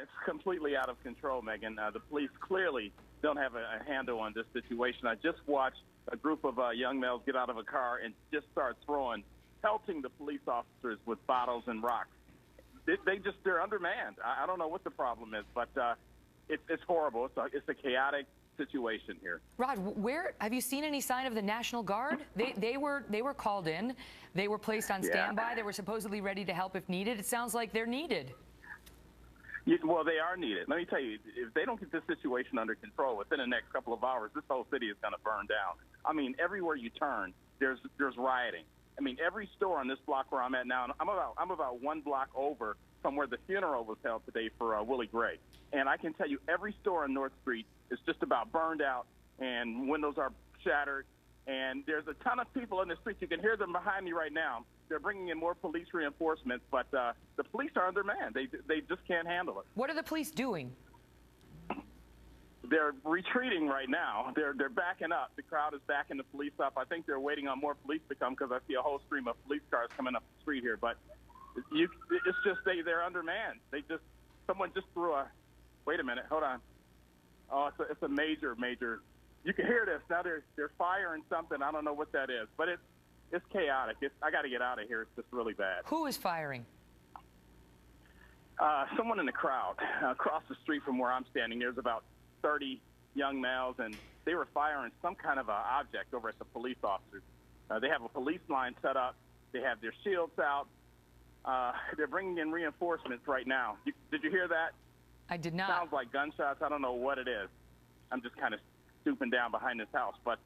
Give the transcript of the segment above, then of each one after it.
it's completely out of control, Megan. The police clearly don't have a handle on this situation. I just watched a group of young males get out of a car and just start pelting the police officers with bottles and rocks. They're undermanned. I don't know what the problem is, but it's horrible. It's a chaotic situation here. Rod, where have you seen any sign of the National Guard? They were called in. They were placed on standby. They were supposedly ready to help if needed. It sounds like they're needed. Well, they are needed. Let me tell you, if they don't get this situation under control within the next couple of hours, this whole city is going to burn down. I mean, everywhere you turn, there's rioting. I mean, every store on this block where I'm at now, and I'm about one block over from where the funeral was held today for Willie Gray. And I can tell you, every store on North Street is just about burned out, and windows are shattered. And there's a ton of people in the street. You can hear them behind me right now. They're bringing in more police reinforcements, but the police are undermanned. They just can't handle it. What are the police doing? They're retreating right now. They're backing up. The crowd is backing the police up. I think they're waiting on more police to come because I see a whole stream of police cars coming up the street here. But it's just they're undermanned. Someone just threw a. Wait a minute. Hold on. Oh, it's a major. You can hear this now. They're firing something. I don't know what that is, but it's chaotic. I got to get out of here. It's just really bad. Who is firing? Someone in the crowd across the street from where I'm standing. There's about 30 young males, and they were firing some kind of object over at the police officers. They have a police line set up. They have their shields out. They're bringing in reinforcements right now. Did you hear that? I did not. Sounds like gunshots. I don't know what it is. I'm just kind of stooping down behind this house, but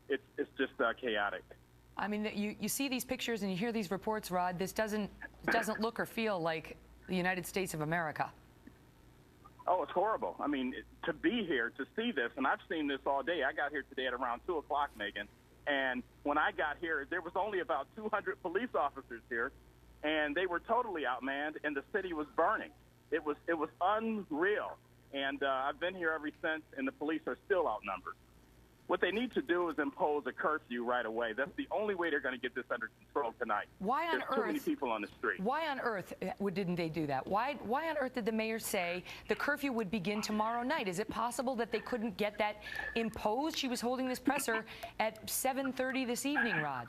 it's just chaotic. I mean, you see these pictures and you hear these reports, Rod. This doesn't look or feel like the United States of America. Oh, it's horrible. I mean, to be here, to see this, and I've seen this all day. I got here today at around 2 o'clock, Megan, and when I got here, there was only about 200 police officers here, and they were totally outmanned, and the city was burning. It was unreal, and I've been here ever since, and the police are still outnumbered. What they need to do is impose a curfew right away. That's the only way they're going to get this under control tonight. Why on There's earth? Too many people on the street. Why on earth didn't they do that? Why on earth did the mayor say the curfew would begin tomorrow night? Is it possible that they couldn't get that imposed? She was holding this presser at 7:30 this evening, Rod.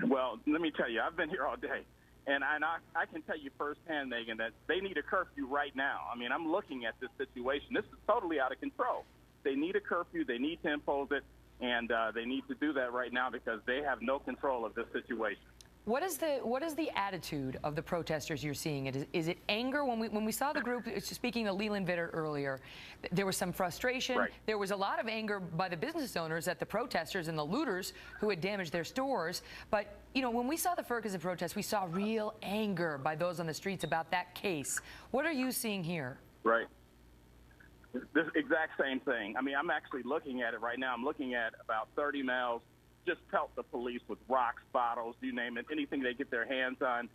Well, let me tell you, I've been here all day. And I can tell you firsthand, Megan, that they need a curfew right now. I mean, I'm looking at this situation. This is totally out of control. They need a curfew. They need to impose it, and they need to do that right now because they have no control of this situation. What is the attitude of the protesters you're seeing? Is it anger? When we saw the group speaking to Leland Vitter earlier, there was some frustration. Right. There was a lot of anger by the business owners at the protesters and the looters who had damaged their stores. But you know, when we saw the Ferguson protest, we saw real anger by those on the streets about that case. What are you seeing here? Right. This exact same thing. I mean, I'm actually looking at it right now. I'm looking at about 30 males just pelt the police with rocks, bottles, you name it, anything they get their hands on.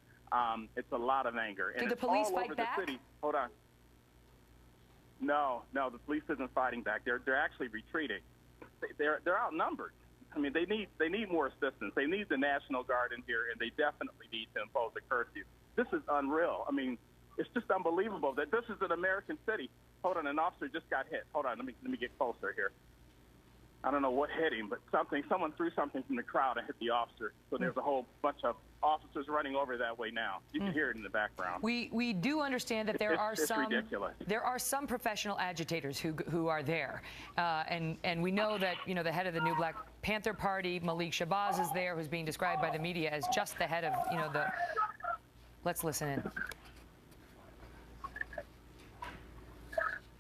It's a lot of anger. Did and the police all fight over back? The city. Hold on. No, the police isn't fighting back. They're actually retreating. They're outnumbered. I mean, they need more assistance. They need the National Guard in here, and they definitely need to impose a curfew. This is unreal. I mean, it's just unbelievable that this is an American city. Hold on, an officer just got hit. Hold on, let me get closer here. I don't know what hit him, but someone threw something from the crowd and hit the officer. So there's a whole bunch of officers running over that way now. You can hear it in the background. We do understand that there are some professional agitators who are there, and we know that the head of the new Black Panther Party, Malik Shabazz, is there, who's being described by the media as just the head of the. Let's listen in.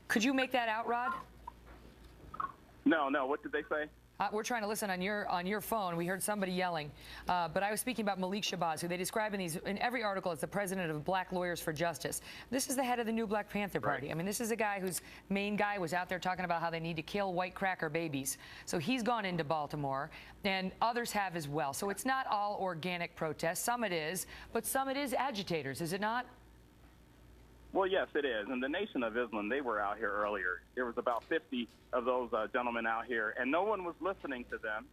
Could you make that out, Rod? No. What did they say? We're trying to listen on your phone. We heard somebody yelling, but I was speaking about Malik Shabazz, who they describe in every article as the president of Black Lawyers for Justice. This is the head of the new Black Panther Party. Right. I mean, this is a guy whose main guy was out there talking about how they need to kill white cracker babies. So he's gone into Baltimore, and others have as well. So it's not all organic protests. Some it is, but some it is agitators, is it not? Well, yes, it is. And the Nation of Islam, they were out here earlier. There was about 50 of those gentlemen out here, and no one was listening to them.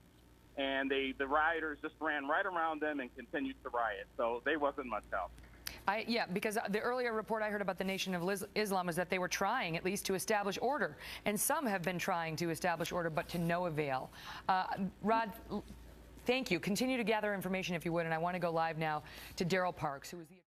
And the rioters just ran right around them and continued to riot. So they wasn't much help. Yeah, because the earlier report I heard about the Nation of Islam was that they were trying at least to establish order, and some have been trying to establish order, but to no avail. Rod, thank you. Continue to gather information if you would, and I want to go live now to Daryl Parks, who is the